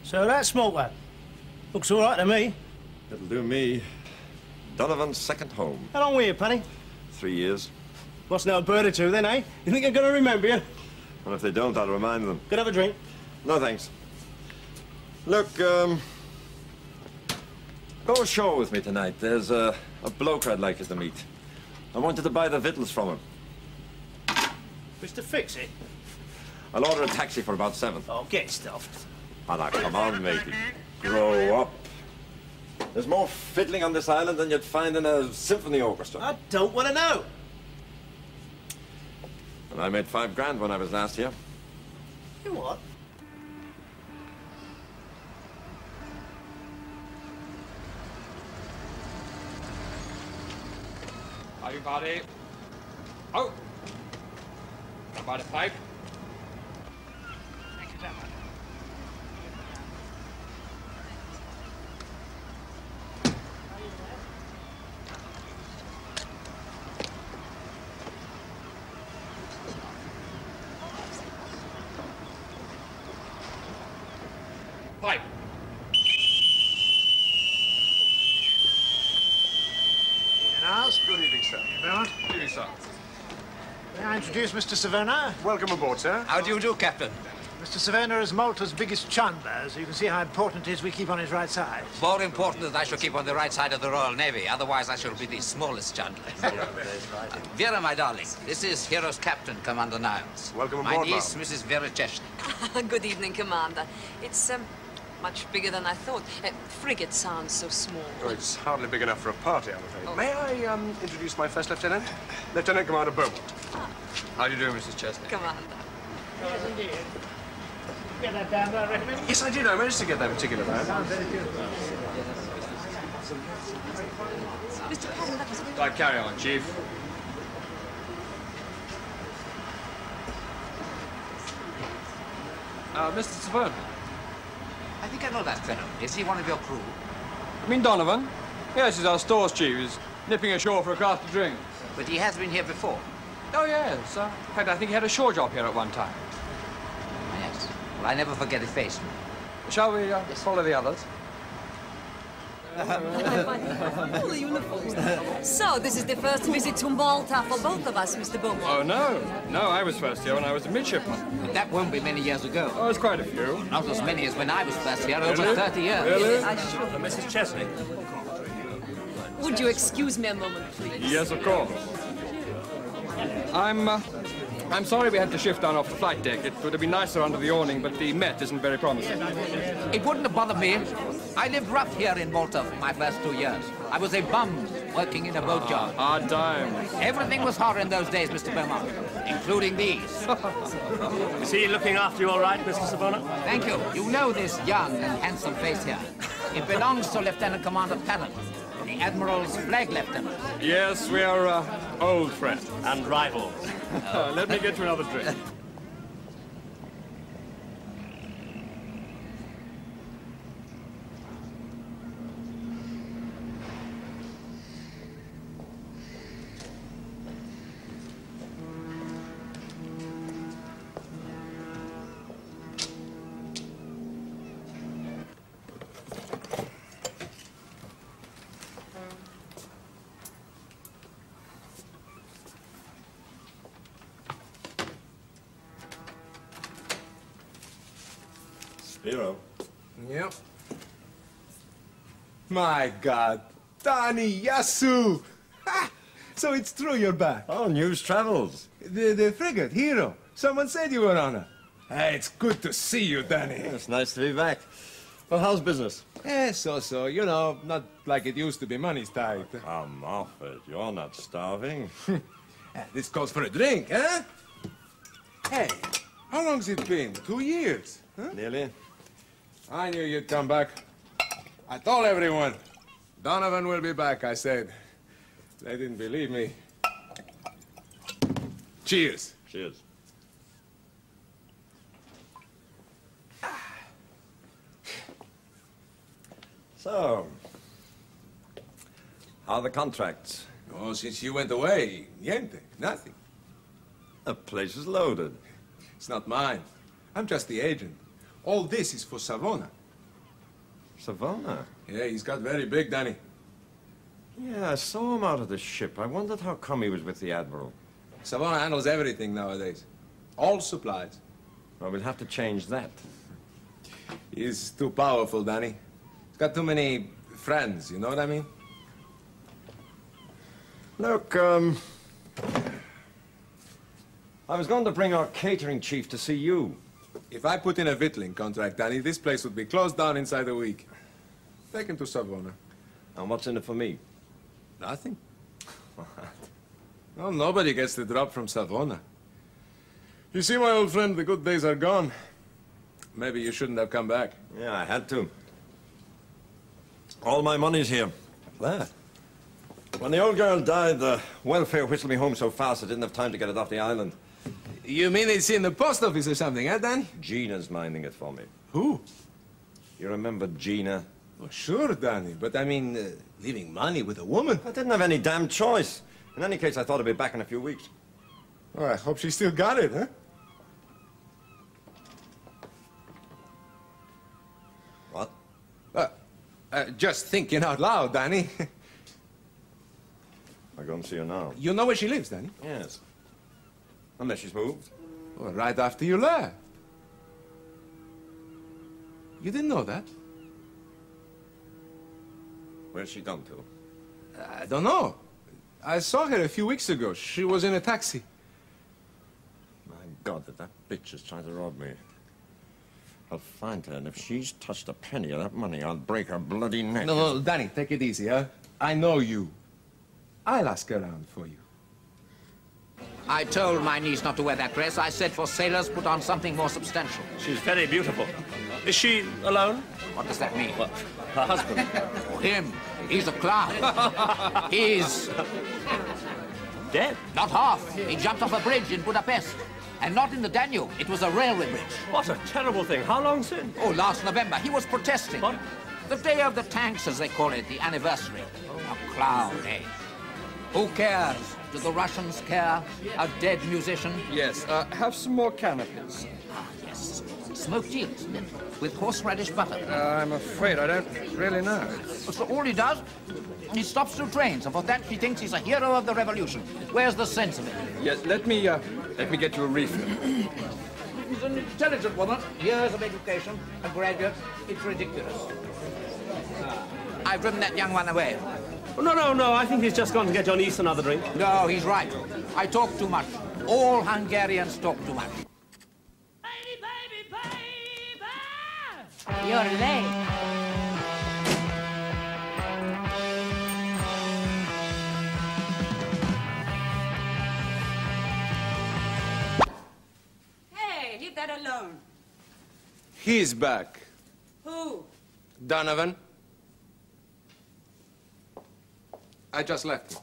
So that's Malta. Looks all right to me. It'll do me. Donovan's second home. How long were you, Penny? 3 years. Must know a bird or two then, eh? You think they're going to remember you? And if they don't, I'll remind them. Could have a drink? No, thanks. Look, go ashore with me tonight. There's a bloke I'd like you to meet. I wanted to buy the victuals from him. Mr. Fix-It? I'll order a taxi for about 7. Oh, get stuffed. Anna, come on, matey. Grow up. There's more fiddling on this island than you'd find in a symphony orchestra. I don't want to know. And I made 5 grand when I was last here. You what? Are you buddy? Oh! Can I buy the pipe? Thank you, gentlemen. Pipe. Good evening, sir. Good evening, sir. May I introduce Mr. Savona? Welcome aboard, sir. How do you do, Captain? Mr. Savona is Malta's biggest chandler, so you can see how important it is we keep on his right side. More important that I should keep on the right side of the Royal Navy, otherwise I shall be the smallest chandler. Vera, my darling, this is Hero's Captain, Commander Niles. Welcome my aboard, niece, Mrs. Vera Cheshire. Good evening, Commander. It's much bigger than I thought. Frigate sounds so small. Oh, it's hardly big enough for a party, I'm afraid. Oh. May I introduce my first lieutenant? Lieutenant Commander Beaumont. How do you do, Mrs. Chesney? Commander. Yes, indeed. Get that down there, I recommend. Yes, I did. I managed to get that particular man. Mr. Padden, that was very... Right, carry on, Chief. Mr. Savona. I think I know that fellow. Is he one of your crew? You mean Donovan? Yes, he's our stores chief. He's nipping ashore for a cast of drink. But he has been here before. Oh, yes. In fact, I think he had a shore job here at one time. Yes. Well, I never forget his face. Shall we follow the others? All the uniforms. So, this is the first visit to Malta for both of us, Mr. Beaumont. Oh, no. No, I was first here when I was a midshipman. But that won't be many years ago. Oh, it's quite a few. Not as many as when I was first here, over Really? 30 years. Really? Mrs. Chesney? Would you excuse me a moment, please? Yes, of course. I'm sorry we had to shift down off the flight deck. It would have been nicer under the awning, but the Met isn't very promising. It wouldn't have bothered me. I lived rough here in Malta for my first 2 years. I was a bum working in a boat yard. Hard times. Everything was hard in those days, Mr. Beaumont, including these. Is he looking after you all right, Mr. Savona? Thank you. You know this young and handsome face here. It belongs to Lieutenant Commander Padden, the Admiral's flag lieutenant. Yes, we are old friends. And rivals. Let me get you another drink. Spiro. Yep. My God. Tani, Yasu! Ha! So it's true you're back. Oh, news travels. The frigate, Hero. Someone said you were on her. Hey, it's good to see you, Danny. It's nice to be back. Well, how's business? So. You know, not like it used to be money's tight. Come off it. You're not starving. This calls for a drink, huh? Hey, how long's it been? 2 years? Huh? Nearly. I knew you'd come back. I told everyone. Donovan will be back, I said. They didn't believe me. Cheers. Cheers. So, how are the contracts? Oh, since you went away, niente, nothing. The place is loaded. It's not mine. I'm just the agent. All this is for Savona. Savannah? Yeah, he's got very big, Danny. Yeah, I saw him out of the ship. I wondered how come he was with the Admiral. Savannah handles everything nowadays. All supplies. Well, we'll have to change that. He's too powerful, Danny. He's got too many friends, you know what I mean? Look, I was going to bring our catering chief to see you. If I put in a victualling contract, Danny, this place would be closed down inside a week. Take him to Savannah. And what's in it for me? Nothing. Well, nobody gets the drop from Savannah. You see, my old friend, the good days are gone. Maybe you shouldn't have come back. Yeah, I had to. All my money's here. There. When the old girl died, the welfare whistled me home so fast I didn't have time to get it off the island. You mean it's in the post office or something, eh, Danny? Gina's minding it for me. Who? You remember Gina? Oh, sure, Danny, but I mean, leaving money with a woman? I didn't have any damn choice. In any case, I thought I'd be back in a few weeks. Oh, I hope she still got it, huh? What? Just thinking out loud, Danny. I'll go and see her now. You know where she lives, Danny? Yes. Unless she's moved. Well, right after you left. You didn't know that? Where's she gone to? I don't know. I saw her a few weeks ago. She was in a taxi. My God, that bitch is trying to rob me. I'll find her, and if she's touched a penny of that money, I'll break her bloody neck. No, Danny, take it easy, huh? I know you. I'll ask around for you. I told my niece not to wear that dress. I said for sailors, put on something more substantial. She's very beautiful. Is she alone? What does that mean? Well, her husband. Him. He's a clown. He's Dead? not half. He jumped off a bridge in Budapest. And not in the Danube. It was a railway bridge. What a terrible thing. How long since? Oh, last November. He was protesting. What? The day of the tanks, as they call it, the anniversary. A clown, eh? Who cares? Do the Russians care? A dead musician? Yes, have some more canopies. Ah, yes. Smoked eel, isn't it? With horseradish butter. I'm afraid I don't really know. So all he does, he stops two trains, and for that he thinks he's a hero of the revolution. Where's the sense of it? Yes, let me get you a refill. He's an intelligent woman, years of education, a graduate. It's ridiculous. I've driven that young one away. Oh, no. I think he's just gone to get your niece another drink. No, he's right. I talk too much. All Hungarians talk too much. Baby! You're late. Hey, leave that alone. He's back. Who? Donovan. I just left him.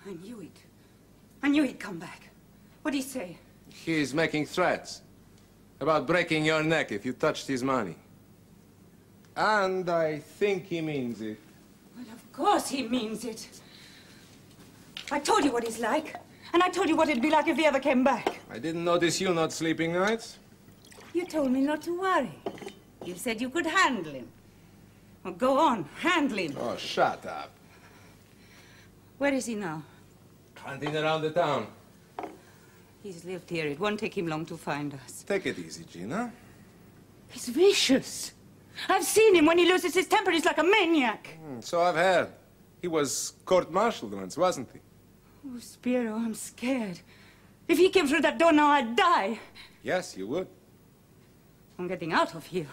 I knew it. I knew he'd come back. What'd he say? He's making threats about breaking your neck if you touched his money. And I think he means it. Well, of course he means it. I told you what he's like. And I told you what it'd be like if he ever came back. I didn't notice you not sleeping nights. You told me not to worry. You said you could handle him. Well, go on, handle him. Oh, shut up. Where is he now? Hunting around the town. He's lived here. It won't take him long to find us. Take it easy, Gina. He's vicious. I've seen him. When he loses his temper, he's like a maniac. So I've heard. He was court-martialed once, wasn't he? Oh, Spiro, I'm scared. If he came through that door now, I'd die. Yes, you would. I'm getting out of here.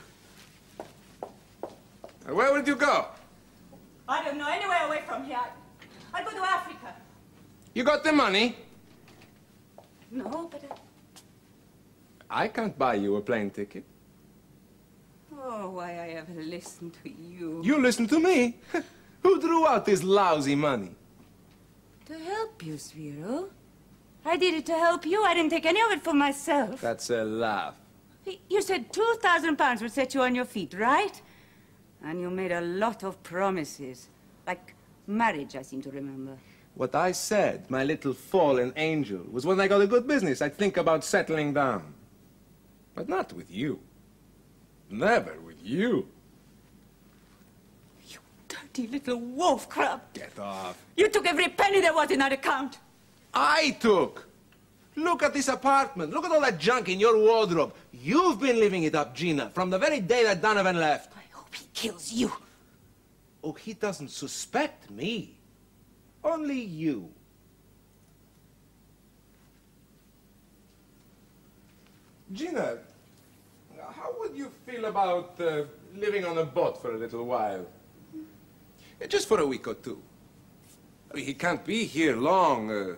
Where would you go? I don't know. Anywhere away from here. I'll go to Africa. You got the money? No, but... I can't buy you a plane ticket. Oh, why I ever listened to you. You listen to me? Who drew out this lousy money? To help you, Spiro. I did it to help you. I didn't take any of it for myself. That's a laugh. You said 2,000 pounds would set you on your feet, right? And you made a lot of promises. Like marriage, I seem to remember. What I said, my little fallen angel, was when I got a good business, I'd think about settling down. But not with you. Never with you. Dirty little wolf crab. Get off. You took every penny there was in that account. I took. Look at this apartment. Look at all that junk in your wardrobe. You've been living it up, Gina, from the very day that Donovan left. I hope he kills you. Oh, he doesn't suspect me. Only you. Gina, how would you feel about living on a boat for a little while? Just for a week or two. I mean, he can't be here long.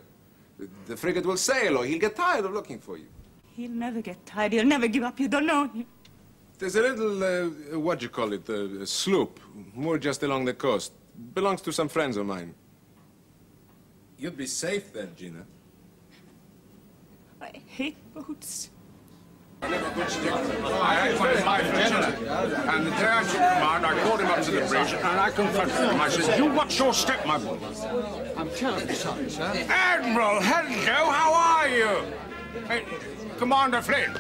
The frigate will sail, or he'll get tired of looking for you. He'll never get tired. He'll never give up. You don't know him. There's a little, what do you call it, a sloop, moored just along the coast. Belongs to some friends of mine. You'd be safe there, Gina. I hate boats. I find my gentleman. And the day I took command, I called him up to the bridge, and I confronted him. I said, "You watch your step, my boy." I'm terribly sorry, sir. Admiral, hello, how are you? Commander Flynn,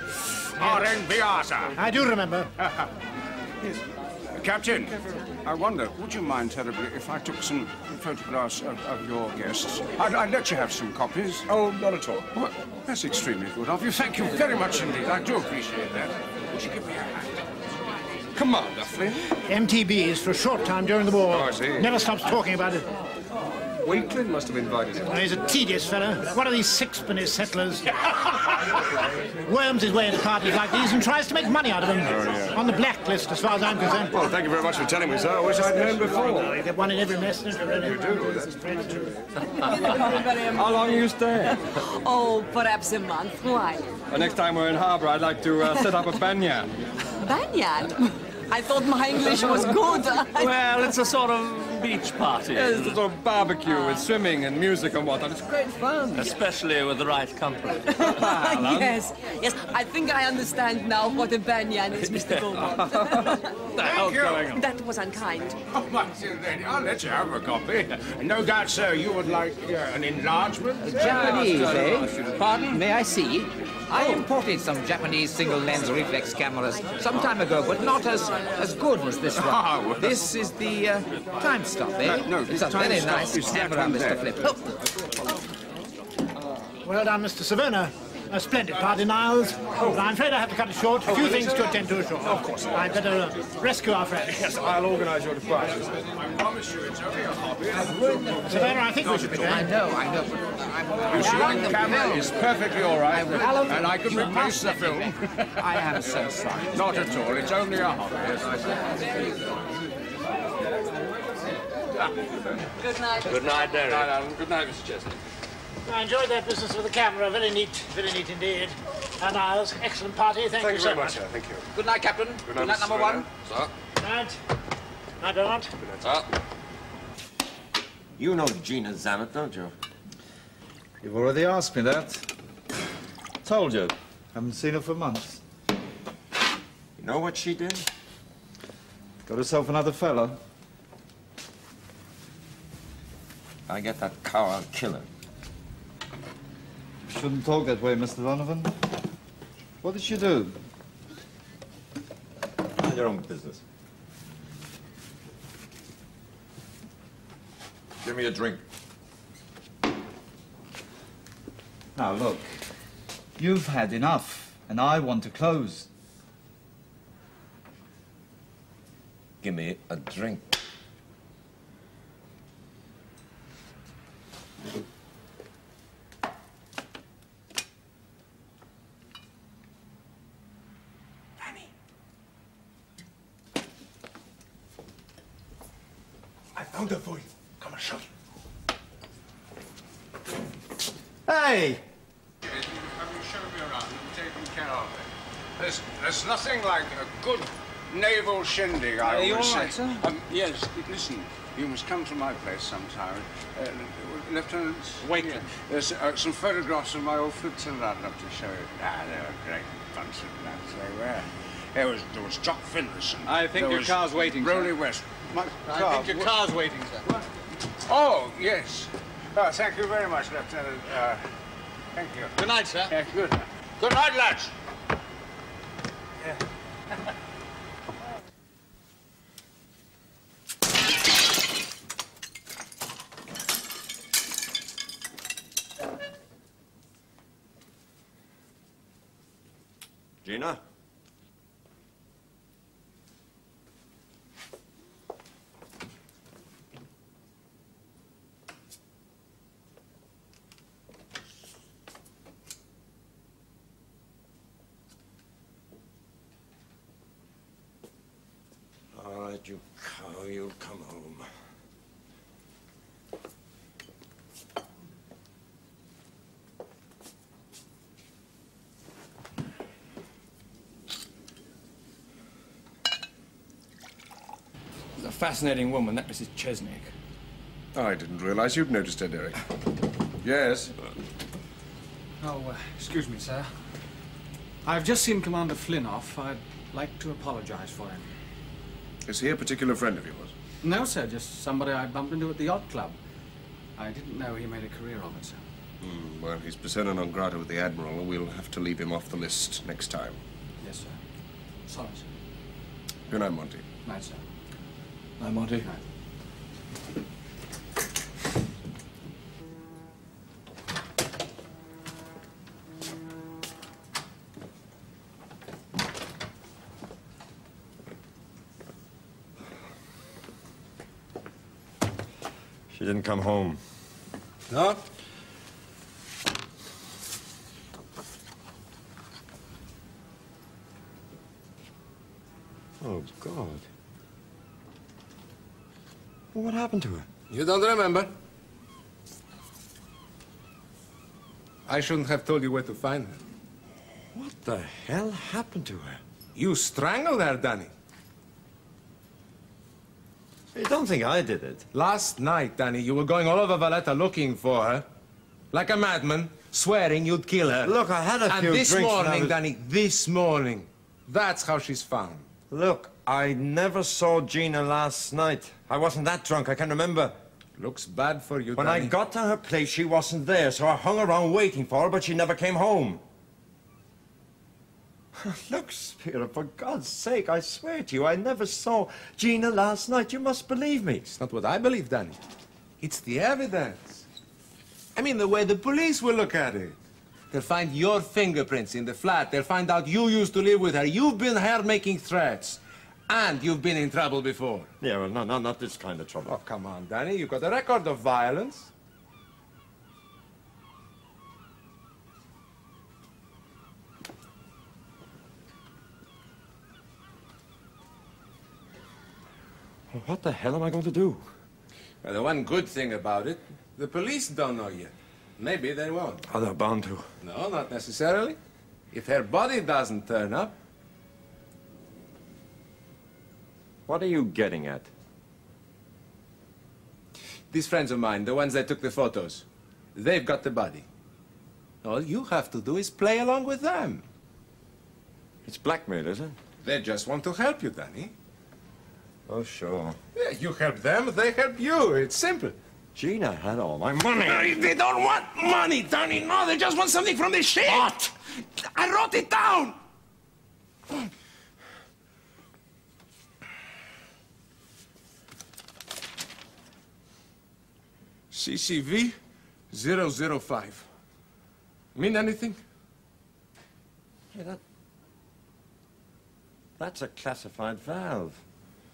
RNBR. I do remember. Yes. Captain, I wonder, would you mind terribly if I took some photographs of your guests? I'd let you have some copies. Oh, not at all. Well, that's extremely good of you. Thank you very much indeed. I do appreciate that. Would you give me a hand? Commander Flynn. MTB is for a short time during the war. Oh, I see. Never stops talking about it. Wakeland must have invited him. He's a tedious fellow. One of these sixpenny settlers. Worms his way into parties like these and tries to make money out of them. Oh, yeah. On the blacklist, as far as I'm concerned. Well, thank you very much for telling me, sir. I wish I'd known before. You get one in every mess. You do, that's true. How long are you staying? Oh, perhaps a month. Why? The next time we're in harbour, I'd like to set up a banyan. Banyan? I thought my English was good. Well, it's a sort of beach party. Yes, it's a sort of barbecue with swimming and music and whatnot. It's great fun. Especially with the right company. Yes, I think I understand now what a banyan is, Mr. Beaumont. Thank you. That was unkind. Oh, my dear lady, I'll let you have a copy. No doubt, sir, you would like an enlargement? Japanese, eh? Pardon, may I see? I imported some Japanese single-lens reflex cameras some time ago, but not as good as this one. Well. This is the time stop, eh? No, it's a very nice camera, Mr. Flip. Well done, Mr. Savona. A splendid party, Niles. But I'm afraid I have to cut it short. A few things to attend to ashore. Of course. I'd better rescue our friend. Yes, I'll organise your departure. I promise you it's only a hobby. Savona, I think we should be going. I know. You see, the camera is perfectly all right, and I can replace the film. I am so sorry. Not at all. It's only a hobby, as I said. Good night. Good night, Derek. Good night, Mr. Chesney. I enjoyed that business with the camera. Very neat indeed. And Niles, excellent party. Thank you so much. Sir. Thank you. Good night, Captain. Good night, number one. Sir. Good night. Night, Donald. Good night, sir. You know Gina Zammett, don't you? You've already asked me that. Told you. Haven't seen her for months. You know what she did? Got herself another fella. If I get that cow, I'll kill her. Shouldn't talk that way, Mr. Donovan. What did she do? Mind your own business. Give me a drink. Now, look. You've had enough, and I want to close. Give me a drink. I found her for you. Come and show you. Hey! Have you shown me around and taken care of it? There's nothing like a good naval shindig, I always you all say. right, sir? Yes, listen, you must come to my place sometime. Lieutenant Wakeland. There's some photographs of my old flotilla I'd love to show you. Ah, they're a great bunch of lads, they were. There was Jock Finlayson. I think your car's waiting, sir. Rowley West. I think your car's waiting, sir. Oh, yes. Oh, thank you very much, Lieutenant. Thank you. Good night, sir. Yeah, good. Good night, lads. Gina? All right, you cow, you'll come home. She's a fascinating woman, that Mrs. Chesnick. I didn't realize you'd noticed her, Derek. Yes? Oh, excuse me, sir. I've just seen Commander Flynn off. I'd like to apologize for him. Is he a particular friend of yours? No, sir, just somebody I bumped into at the yacht club. I didn't know he made a career of it, sir. Well, he's persona non grata with the Admiral. We'll have to leave him off the list next time. Yes, sir. Sorry, sir. Good night, Monty. Night, sir. Hi, Monty. Night. She didn't come home. No? Oh, God. What happened to her? You don't remember? I shouldn't have told you where to find her. What the hell happened to her? You strangled her, Danny. You don't think I did it? Last night, Danny, you were going all over Valletta looking for her. Like a madman, swearing you'd kill her. Look, I had a few drinks. And this morning, Danny, this morning, that's how she's found. Look, I never saw Gina last night. I wasn't that drunk, I can't remember. Looks bad for you, When Danny. I got to her place, she wasn't there, so I hung around waiting for her, but she never came home. Look, Spiro, for God's sake, I swear to you, I never saw Gina last night. You must believe me. It's not what I believe, Danny. It's the evidence. I mean, the way the police will look at it. They'll find your fingerprints in the flat. They'll find out you used to live with her. You've been here making threats. And you've been in trouble before. Yeah, well, no, not this kind of trouble. Oh, come on, Danny. You've got a record of violence. Well, what the hell am I going to do? Well, the one good thing about it, the police don't know yet. Maybe they won't. Oh, they're bound to. No, not necessarily. If her body doesn't turn up. What are you getting at? These friends of mine, the ones that took the photos, they've got the body. All you have to do is play along with them. It's blackmail, is it? They just want to help you, Danny. Oh, sure. Yeah, you help them, they help you. It's simple. Gina had all my money. No, they don't want money, Danny. No, they just want something from the ship. What? I wrote it down. CCV 005. Mean anything? Yeah, that's a classified valve.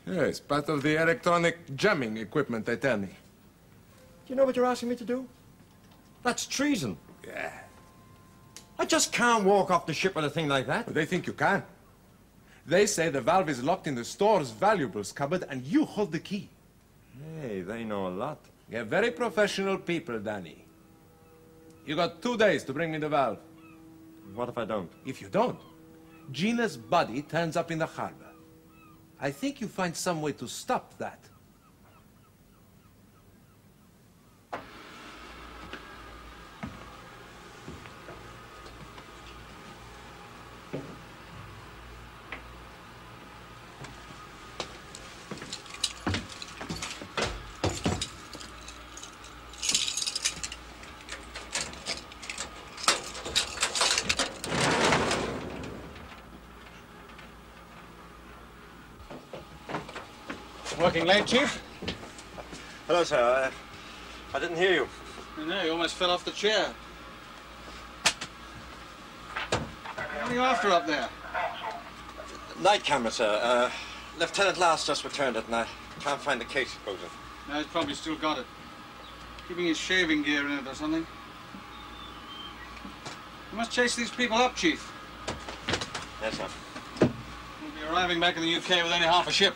Yes, part of the electronic jamming equipment, they tell me. Do you know what you're asking me to do? That's treason. Yeah. I just can't walk off the ship with a thing like that. But they think you can. They say the valve is locked in the store's valuables cupboard and you hold the key. Hey, they know a lot. They're very professional people, Danny. You got 2 days to bring me the valve. What if I don't? If you don't, Gina's body turns up in the harbor. I think you find some way to stop that. Working late, Chief? Hello, sir. I didn't hear you. No, you almost fell off the chair. What are you after up there? Night camera, sir. Lieutenant Last just returned it, and I can't find the case he put it. No, he's probably still got it. Keeping his shaving gear in it or something. You must chase these people up, Chief. Yes, sir. We'll be arriving back in the UK with only half a ship.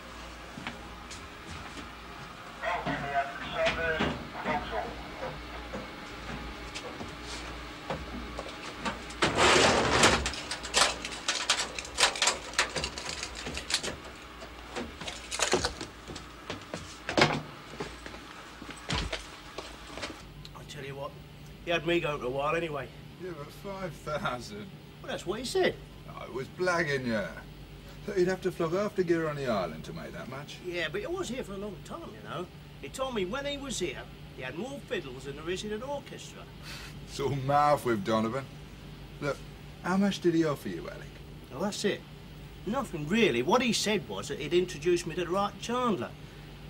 He had me going for a while anyway. Yeah, but 5,000. Well, that's what he said. I was blagging you. So you'd have to flog half the gear on the island to make that much. Yeah, but he was here for a long time, you know. He told me when he was here, he had more fiddles than there is in an orchestra. It's all mouth with Donovan. Look, how much did he offer you, Alec? Well, that's it. Nothing really. What he said was that he'd introduced me to the right chandler.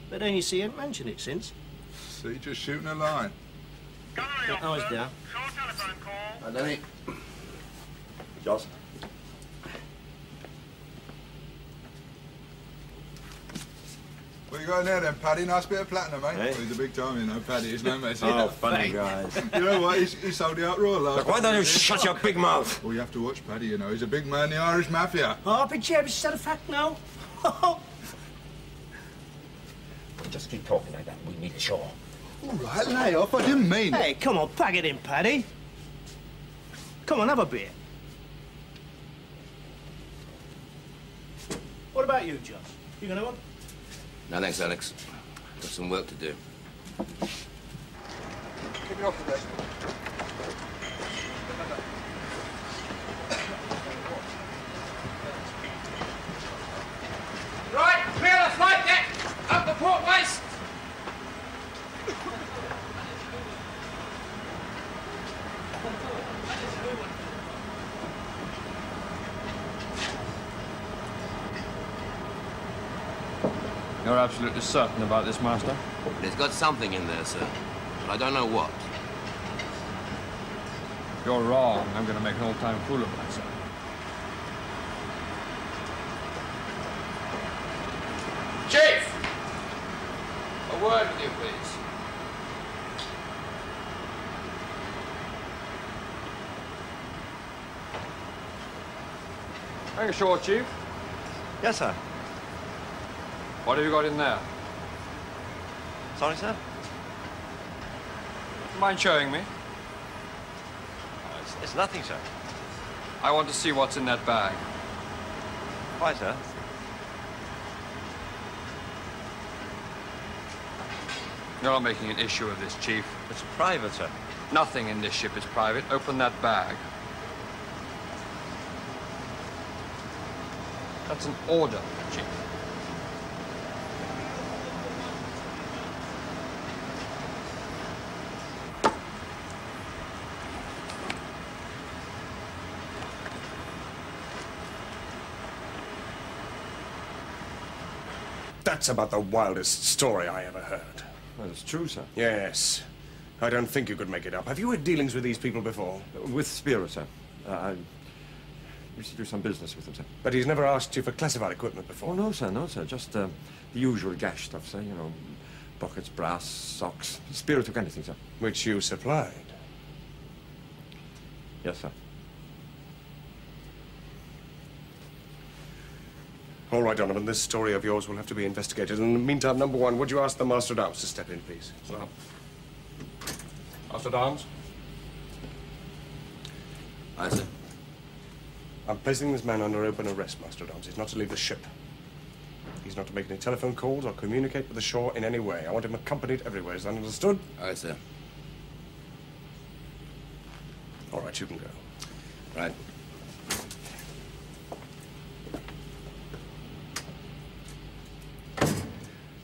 But then you see, he hadn't mentioned it since. So you're just shooting a line. I was down. And then he... Joss. What you got in there then, Paddy? Nice bit of platinum, mate. Hey. Well, he's a big time, you know, Paddy. His name is. Oh, funny guys. You know what? He sold the outroar last. Look, why don't you shut your big mouth? Well, you have to watch Paddy, you know. He's a big man in the Irish Mafia. Oh, but Jeb, is that a fact now? Just keep talking like that. We need ashore. All right, lay off. I didn't mean it. Hey, come on, pack it in, Paddy. Come on, have a beer. What about you, Joss? You gonna have one? No, thanks, Alex. Got some work to do. Take it off the rest. Right, clear the flight deck! Up the port waist! You're absolutely certain about this, Master? There's got something in there, sir. But I don't know what. If you're wrong, I'm going to make an all-time fool of myself. Chief! A word with you, please. Hang ashore, Chief. Yes, sir. What have you got in there? Sorry, sir? Do you mind showing me? It's nothing, sir. I want to see what's in that bag. Why, sir? You're not making an issue of this, Chief. It's private, sir. Nothing in this ship is private. Open that bag. That's an order, Chief. That's about the wildest story I ever heard. Well, it's true, sir. Yes. I don't think you could make it up. Have you had dealings with these people before? With Spiro, sir. I used to do some business with him, sir. But he's never asked you for classified equipment before? Oh, no, sir, no, sir. Just the usual gash stuff, sir. You know, buckets, brass, socks. Spiro took anything, sir. Which you supplied? Yes, sir. All right, Donovan, this story of yours will have to be investigated. In the meantime, number one, would you ask the Master at Arms to step in, please? Well, Master at Arms? Aye, sir. I'm placing this man under open arrest, Master at Arms. He's not to leave the ship. He's not to make any telephone calls or communicate with the shore in any way. I want him accompanied everywhere. Is that understood? Aye, sir. All right, you can go. Right.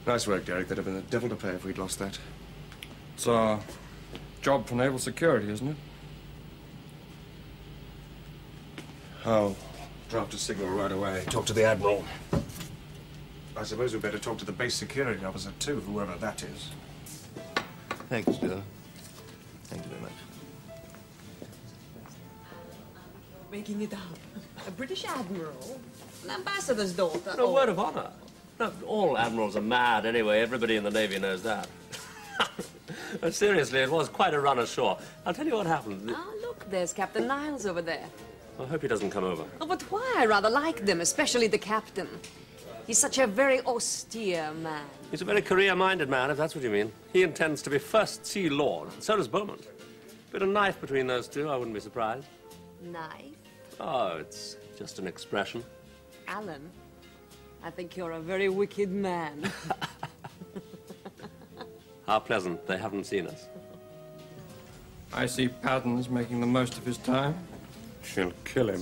Nice work, Derek. That'd have been the devil to pay if we'd lost that. It's a job for naval security, isn't it? I'll draft a signal right away. Talk to the Admiral. I suppose we'd better talk to the base security officer, too, whoever that is. Thanks, Joe. Thank you very much. Making it up. A British admiral? An ambassador's daughter? A word of honor. No, all admirals are mad anyway. Everybody in the Navy knows that. But seriously, it was quite a run ashore. I'll tell you what happened. Oh, look, there's Captain Niles over there. I hope he doesn't come over. Oh, but why? I rather like them, especially the captain. He's such a very austere man. He's a very career-minded man, if that's what you mean. He intends to be First Sea Lord, and so does Beaumont. Bit of knife between those two, I wouldn't be surprised. Knife? Oh, it's just an expression. Alan, I think you're a very wicked man. How pleasant they haven't seen us. I see Patton's making the most of his time. She'll kill him.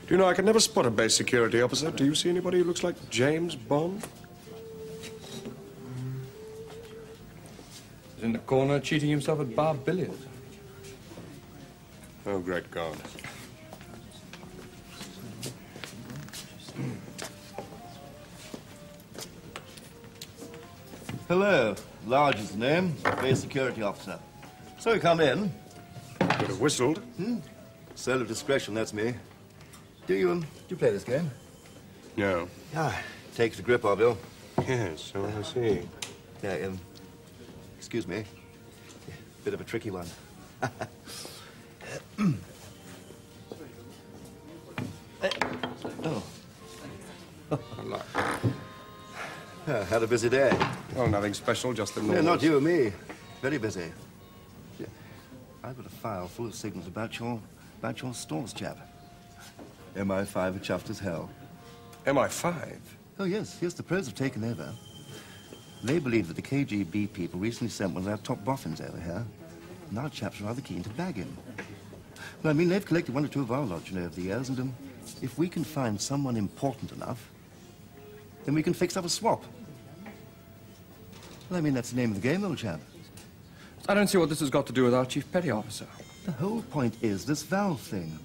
Do you know, I can never spot a base security officer. Do you see anybody who looks like James Bond? He's in the corner cheating himself at bar billiards. Oh, great God. Hello. Large is the name. Base security officer. So you come in. Could have whistled. Soul of discretion, that's me. Do you play this game? No. Ah, takes the grip of you. Yes, so I see. Yeah, excuse me. Bit of a tricky one. Oh. Had a busy day. Oh, nothing special, just the normal. Yeah, not you and me. Very busy. Yeah. I've got a file full of signals about your stores, chap. MI5 are chuffed as hell. MI5? Oh, yes. Yes, the pros have taken over. They believe that the KGB people recently sent one of their top boffins over here. And our chaps are rather keen to bag him. Well, I mean, they've collected one or two of our lot, over the years, and if we can find someone important enough, then we can fix up a swap. Well, I mean, that's the name of the game, old chap. I don't see what this has got to do with our chief petty officer. The whole point is this valve thing.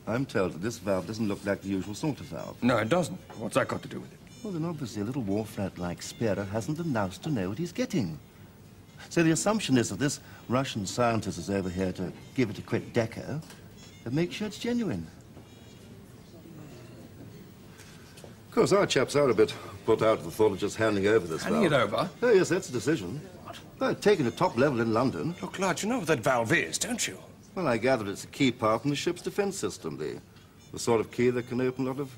I'm told that this valve doesn't look like the usual sort of valve. No, it doesn't. What's that got to do with it? Well, then obviously a little wharf rat like Spiro hasn't the nous to know what he's getting. So the assumption is that this Russian scientist is over here to give it a quick deco and make sure it's genuine. Of course, our chaps are a bit put out at the thought of just handing over this Handing valve. it over? Oh, yes, that's a decision. Well, taking a top level in London. Look, lad, you know what that valve is, don't you? Well, I gather it's a key part in the ship's defense system, the sort of key that can open a lot of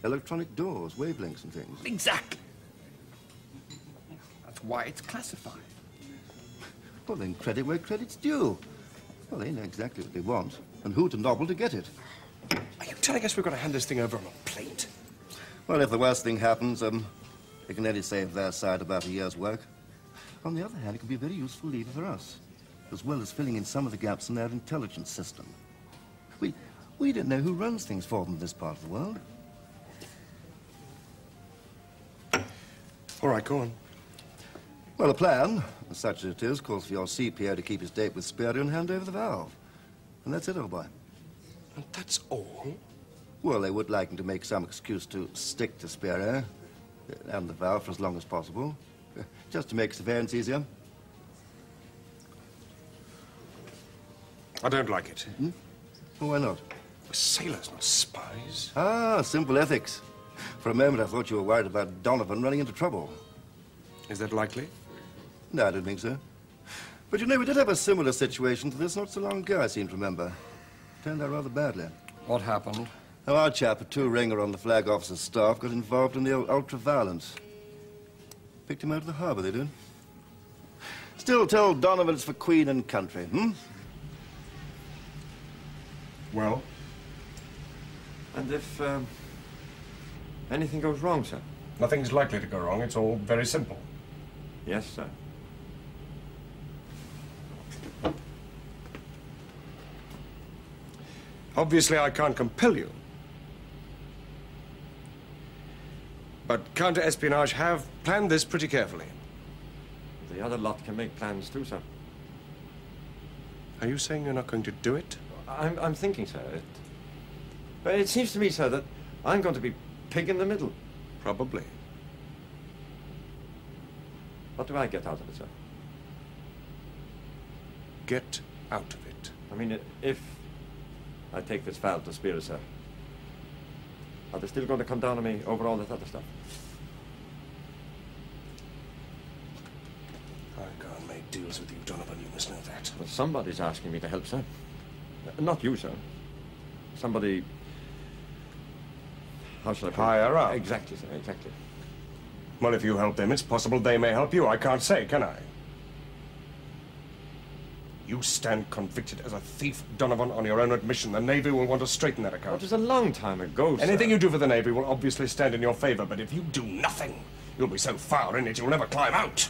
electronic doors, wavelengths and things. Exactly. That's why it's classified. Well, then credit where credit's due. Well, they know exactly what they want and who to nobble to get it. Are you telling us we've got to hand this thing over on a plate? Well, if the worst thing happens, they can only save their side about a year's work. On the other hand, it can be a very useful lever for us, as well as filling in some of the gaps in their intelligence system. We don't know who runs things for them in this part of the world. All right, go on. Well, the plan, such as it is, calls for your CPO to keep his date with Spiro and hand over the valve. And that's it, old boy. And that's all? Well, they would like him to make some excuse to stick to Spiro and the valve for as long as possible, just to make surveillance easier. I don't like it. Well, why not? We're sailors, not spies. Ah, simple ethics. For a moment, I thought you were worried about Donovan running into trouble. Is that likely? No, I don't think so. But you know, we did have a similar situation to this not so long ago, I seem to remember. Turned out rather badly. What happened? Oh, our chap, a two-ringer on the flag officer's staff, got involved in the ultra-violence. Picked him out of the harbour, they did. Still tell Donovan it's for Queen and country, Well? And if, anything goes wrong, sir? Nothing's likely to go wrong. It's all very simple. Yes, sir. Obviously, I can't compel you. But counter-espionage have planned this pretty carefully. The other lot can make plans too, sir. Are you saying you're not going to do it? I'm thinking, sir. But it seems to me, sir, that I'm going to be pig in the middle. Probably. What do I get out of it, sir? Get out of it. I mean, if I take this valve to Spiro, sir, are they still going to come down on me over all that other stuff? I can't make deals with you, Donovan. You must know that. Well, somebody's asking me to help, sir. Not you, sir. Somebody... How shall I put it? Higher up. Exactly, sir, exactly. Well, if you help them, it's possible they may help you. I can't say, can I? You stand convicted as a thief, Donovan, on your own admission. The Navy will want to straighten that account. It was a long time ago, sir. Anything you do for the Navy will obviously stand in your favor, but if you do nothing, you'll be so far in it you'll never climb out.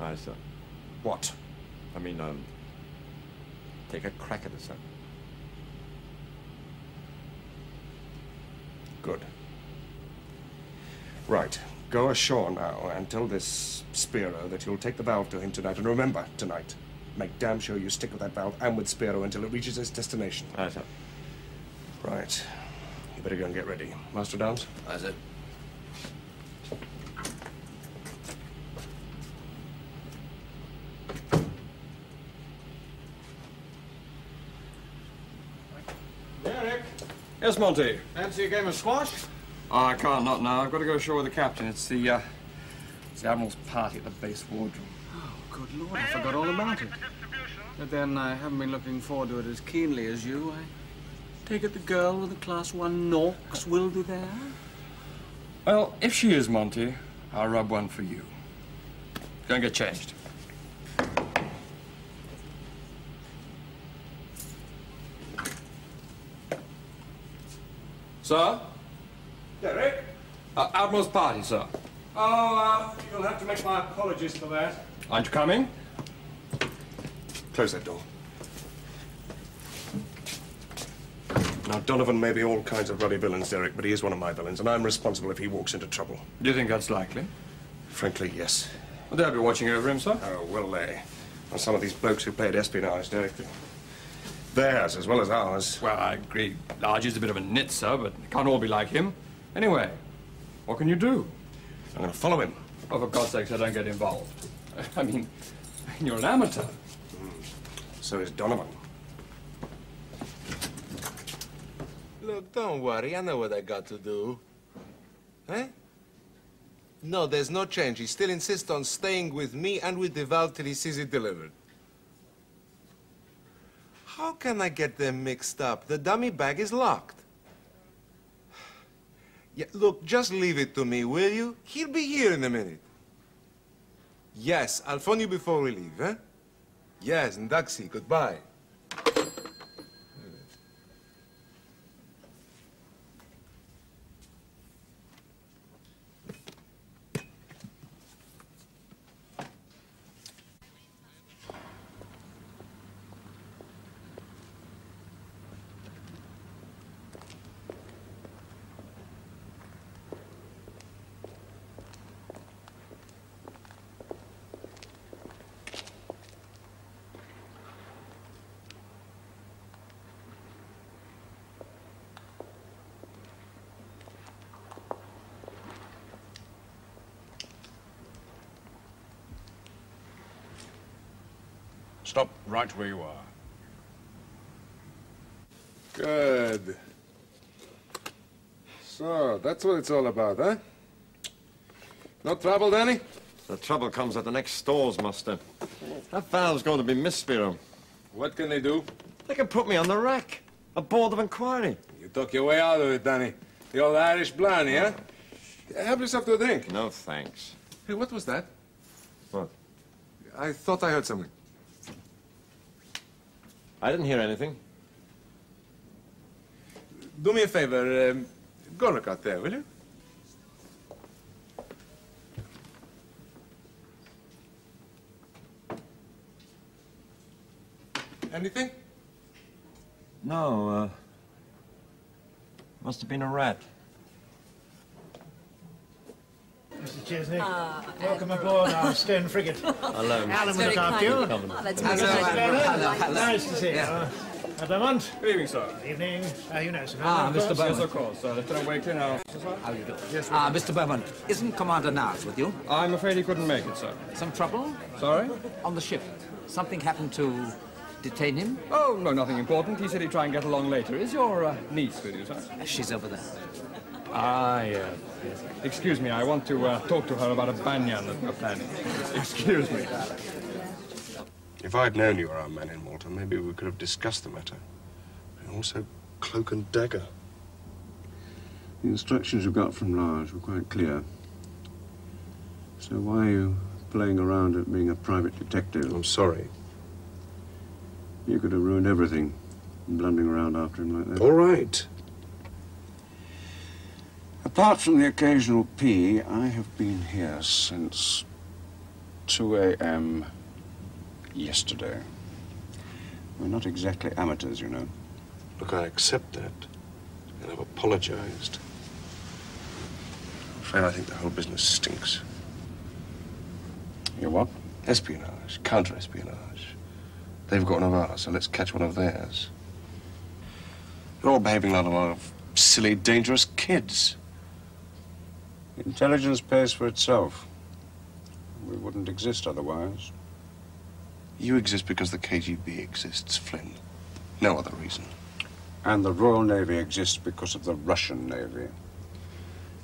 Aye, sir. What? I mean, take a crack at it, sir. Good. Right. Go ashore now and tell this Spiro that you'll take the valve to him tonight. And remember, tonight, make damn sure you stick with that valve and with Spiro until it reaches its destination. Aye, sir. Right. You better go and get ready. Master Downs? Aye, sir. Derek, Yes, Monty. fancy a game of squash? Oh, I can't, not now. I've got to go ashore with the captain. It's the Admiral's party at the base wardroom. Oh, good Lord, I forgot all about it. But then I haven't been looking forward to it as keenly as you. I take it the girl with the Class 1 Norks will be there? Well, if she is, Monty, I'll rub one for you. Go and get changed. Sir? Derek? Admiral's party, sir. Oh, you'll have to make my apologies for that. Aren't you coming? Close that door. Now, Donovan may be all kinds of ruddy villains, Derek, but he is one of my villains, and I'm responsible if he walks into trouble. Do you think that's likely? Frankly, yes. Well, they'll be watching over him, sir. Oh, will they? And some of these blokes who played espionage, Derek. Theirs as well as ours. Well, I agree. Archie's a bit of a nit, sir, but it can't all be like him. Anyway, what can you do? I'm going to follow him. Oh, for God's sake, I don't get involved. I mean, you're an amateur. So is Donovan. Look, don't worry. I know what I got to do. Eh? No, there's no change. He still insists on staying with me and with the valve till he sees it delivered. How can I get them mixed up? The dummy bag is locked. Yeah, look, just leave it to me, will you? He'll be here in a minute. Yes, I'll phone you before we leave, eh? Yes, and Duxie, goodbye. Stop right where you are. Good. So, that's what it's all about, huh? No trouble, Danny? The trouble comes at the next stores, Master. That valve's going to be missed, Spiro. What can they do? They can put me on the rack. A board of inquiry. You took your way out of it, Danny. The old Irish blarney, huh? Have yourself to a drink. No, thanks. Hey, what was that? What? I thought I heard something. I didn't hear anything. Do me a favor, go look out there, will you? Anything? No, must have been a rat. Mr. Chesney, welcome aboard our stern frigate. Hello. Alan will look after you. Oh, that's Hello. Nice to see you. Beaumont. Good evening, sir. Good evening. You know, Savannah. Ah, of Mr. course. Beaumont. Yes, of course. Lieutenant Wakeley now. How do you do? Yes, Mr. Beaumont, isn't Commander Niles with you? I'm afraid he couldn't make it, sir. Some trouble? Sorry? On the ship. Something happened to detain him? Oh, no, nothing important. He said he'd try and get along later. Is your niece with you, sir? She's over there. Ah, yes. Excuse me, I want to talk to her about a banyan that we're planning. Excuse me. If I'd known you were our man in Malta, maybe we could have discussed the matter. And also cloak and dagger. The instructions you got from Large were quite clear. So why are you playing around at being a private detective? I'm sorry. You could have ruined everything, blundering around after him like that. All right. Apart from the occasional pee, I have been here since 2 a.m. yesterday. We're not exactly amateurs, you know. Look, I accept that. And I've apologized. I'm afraid I think the whole business stinks. You what? Espionage, counter-espionage. They've got one of ours, so let's catch one of theirs. They're all behaving like a lot of silly, dangerous kids. Intelligence pays for itself. We wouldn't exist otherwise. You exist because the KGB exists, Flynn. No other reason. And the Royal Navy exists because of the Russian Navy.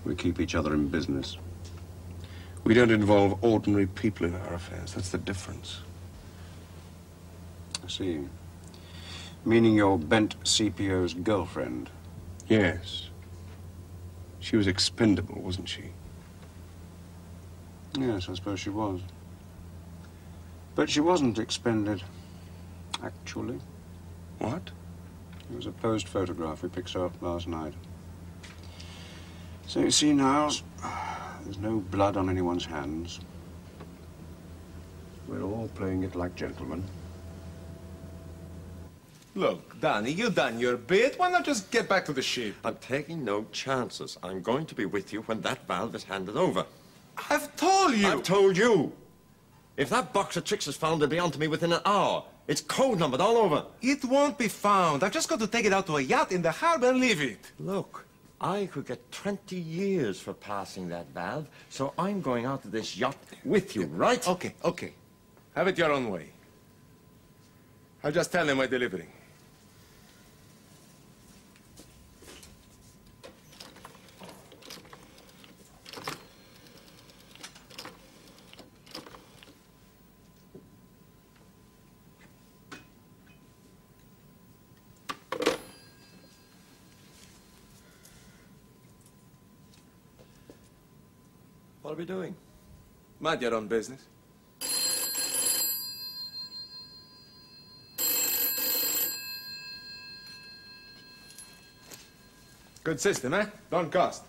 We keep each other in business. We don't involve ordinary people in our affairs. That's the difference. I see. Meaning you're bent CPO's girlfriend? Yes. She was expendable, wasn't she? Yes, I suppose she was. But she wasn't expended, actually. What? It was a posed photograph we picked her up last night. So you see, Niles, there's no blood on anyone's hands. We're all playing it like gentlemen. Look, Danny, you done your bit. Why not just get back to the ship? I'm taking no chances. I'm going to be with you when that valve is handed over. I've told you. I've told you. If that box of tricks is found, it'll be on to me within an hour. It's code numbered all over. It won't be found. I've just got to take it out to a yacht in the harbor and leave it. Look, I could get 20 years for passing that valve, so I'm going out to this yacht with you, right? Okay, okay. Have it your own way. I'll just tell them we're delivering. What are we doing? Mind your own business. Good system, eh? Don't cost.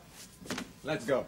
Let's go.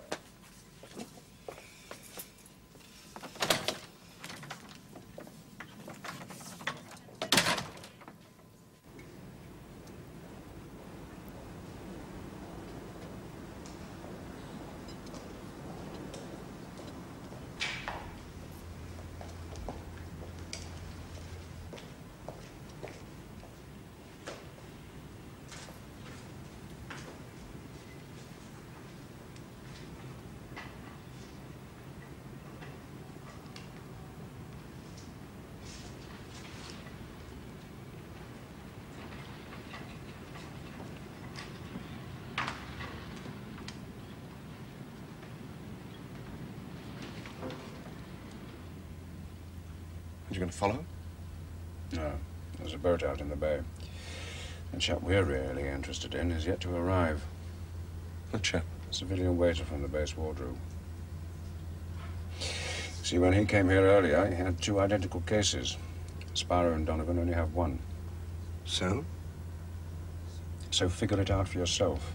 You going to follow? No. There's a boat out in the bay. The chap we're really interested in is yet to arrive. The chap? A civilian waiter from the base wardroom. See, when he came here earlier, he had 2 identical cases. Spiro and Donovan only have 1. So? So figure it out for yourself.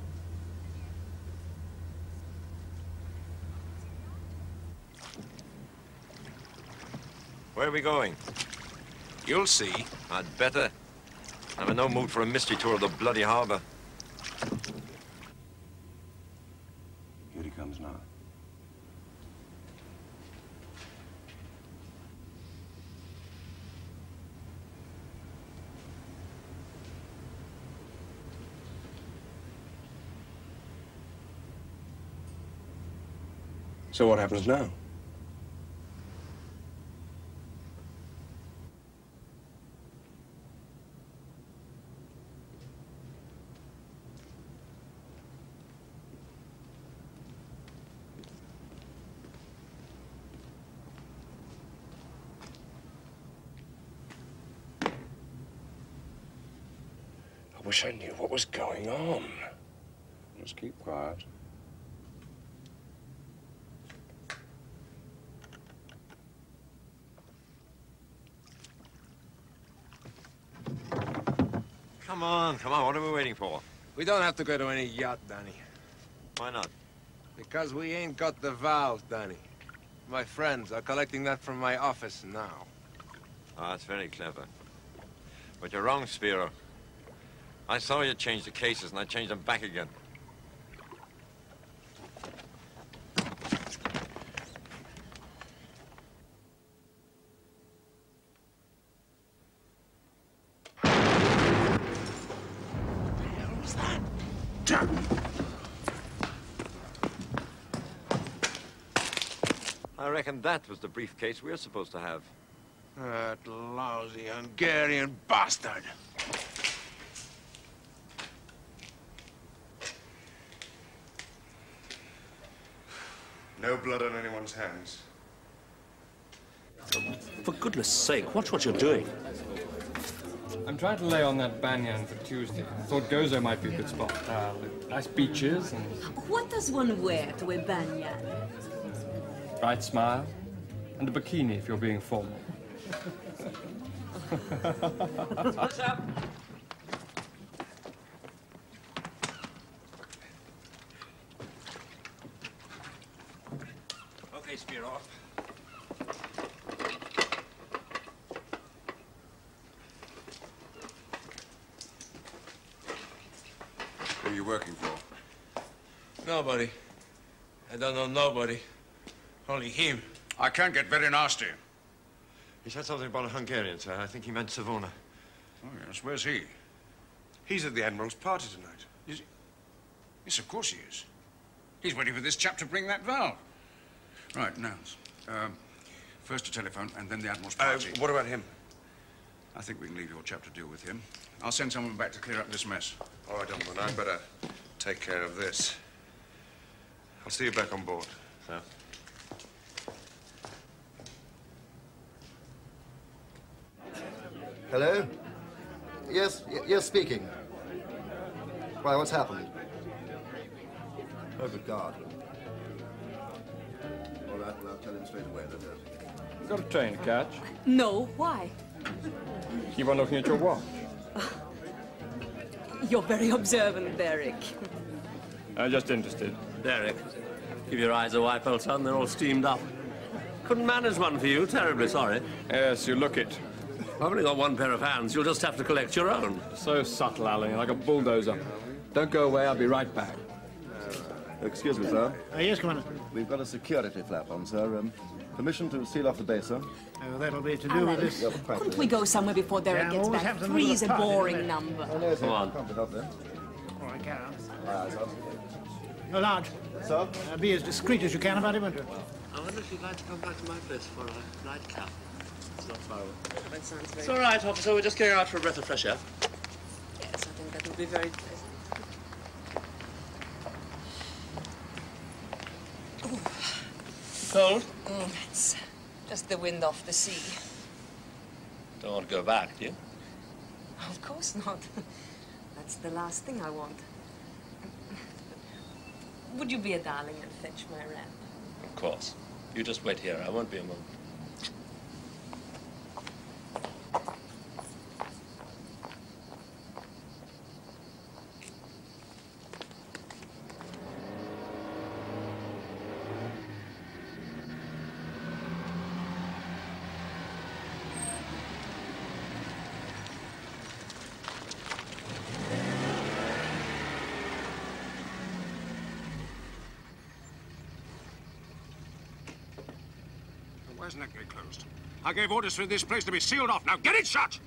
Where are we going? You'll see. I'd better. I'm in no mood for a mystery tour of the bloody harbor. Here he comes now. So what happens now? I wish I knew what was going on. Just keep quiet. Come on, what are we waiting for? We don't have to go to any yacht, Danny. Why not? Because we ain't got the valve, Danny. My friends are collecting that from my office now. Oh, that's very clever. But you're wrong, Spiro. I saw you change the cases, and I changed them back again. I reckon that was the briefcase we were supposed to have. That lousy Hungarian bastard! No blood on anyone's hands. For goodness sake, watch what you're doing. I'm trying to lay on that banyan for Tuesday. I thought Gozo might be a good spot. Nice beaches and... What does one wear to a banyan? Bright smile. And a bikini if you're being formal. What's up? Okay, Spiro. Who are you working for? Nobody. I don't know nobody. Only him. I can get very nasty. He said something about a Hungarian, sir. I think he meant Savona. Oh, yes. Where's he? He's at the Admiral's party tonight. Is he? Yes, of course he is. He's waiting for this chap to bring that valve. Right, now, first a telephone and then the Admiral's party. What about him? I think we can leave your chap to deal with him. I'll send someone back to clear up this mess. All right, Donovan, I'd better take care of this. I'll see you back on board. Sir? Hello? Yes, speaking. Why, what's happened? Oh, good God. All right, well, I'll tell him straight away that You got a train to catch? No, why? Keep on looking at your watch. You're very observant, Derek. I'm just interested. Derek, give your eyes a wipe, old son. They're all steamed up. Couldn't manage one for you. Terribly sorry. Yes, you look it. I've only got one pair of hands. You'll just have to collect your own. So subtle, Alan, like a bulldozer. Don't go away. I'll be right back. Excuse me, sir. Yes, Commander. We've got a security flap on, sir. Permission to seal off the base, sir? Oh, that'll be to do with this. Yep, quite Couldn't we go somewhere before Derek gets back? Three's a boring number. Oh, no, sir. Come on. Can't be helped there. All right, carry on. Aye, sir. You're large. Sir? Be as discreet as you can about it, won't you? I wonder if you'd like to come back to my place for a nightcap. It's not far away. That sounds very... It's all right, officer. We're just going out for a breath of fresh air. Yes, I think that would be very pleasant. Cold? It's just the wind off the sea. Don't want to go back, do you? Of course not. That's the last thing I want. Would you be a darling and fetch my ramp? Of course. You just wait here. I won't be a moment. Why isn't that gate closed? I gave orders for this place to be sealed off. Now get it shut!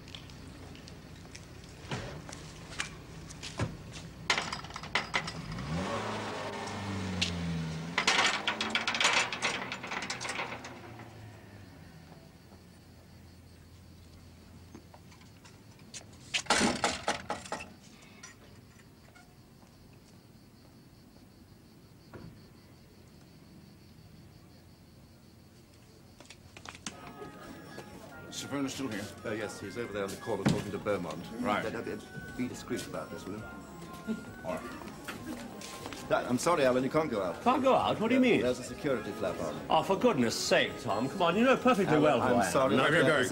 Savona still here? Yes, he's over there in the corner talking to Beaumont. Right. Be discreet about this, will you? All right. I'm sorry, Alan, you can't go out. Can't go out? What do you mean? There's a security flap on. Oh, for goodness sake, Tom. Come on, you know perfectly well who I am. I'm sorry. Where are you going?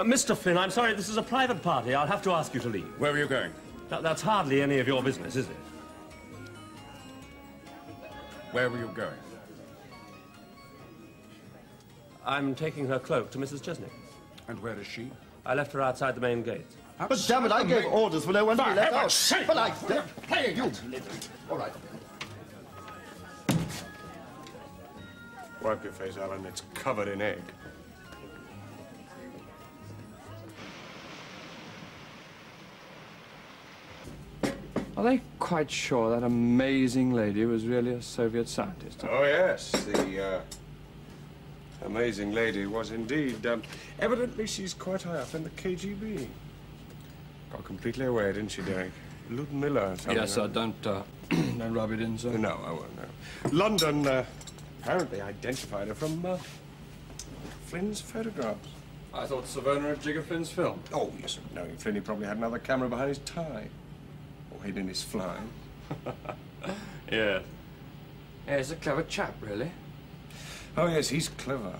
Mr. Flynn, I'm sorry, this is a private party. I'll have to ask you to leave. Where are you going? That's hardly any of your business, is it? Where were you going? I'm taking her cloak to Mrs. Chesney. And where is she? I left her outside the main gate. But damn it, I gave orders for no one to be left out. Sake. But I... Hey, you! All right. Wipe your face, Alan. It's covered in egg. Are they quite sure that amazing lady was really a Soviet scientist? Oh, yes. The amazing lady was indeed. Evidently, she's quite high up in the KGB. Got completely away, didn't she, Derek? Ludmilla. Yes, sir. Don't rub it in, sir. No, I won't, no. London apparently identified her from Flynn's photographs. I thought Savona had jiggered Flynn's film. Oh, yes. Knowing Flynn, he probably had another camera behind his tie. Or hid in his fly. Yeah. Yeah, he's a clever chap, really. Oh, yes, he's clever.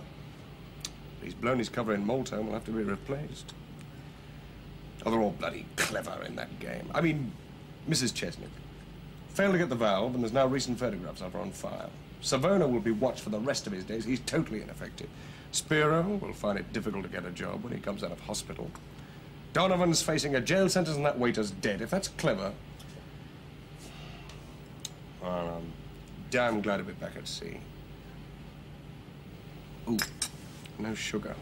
He's blown his cover in Malta and will have to be replaced. Oh, they're all bloody clever in that game. I mean, Mrs. Chesney. Failed to get the valve, and there's now recent photographs of her on file. Savona will be watched for the rest of his days. He's totally ineffective. Spiro will find it difficult to get a job when he comes out of hospital. Donovan's facing a jail sentence and that waiter's dead. If that's clever... Well, I'm damn glad to be back at sea. Ooh, no sugar.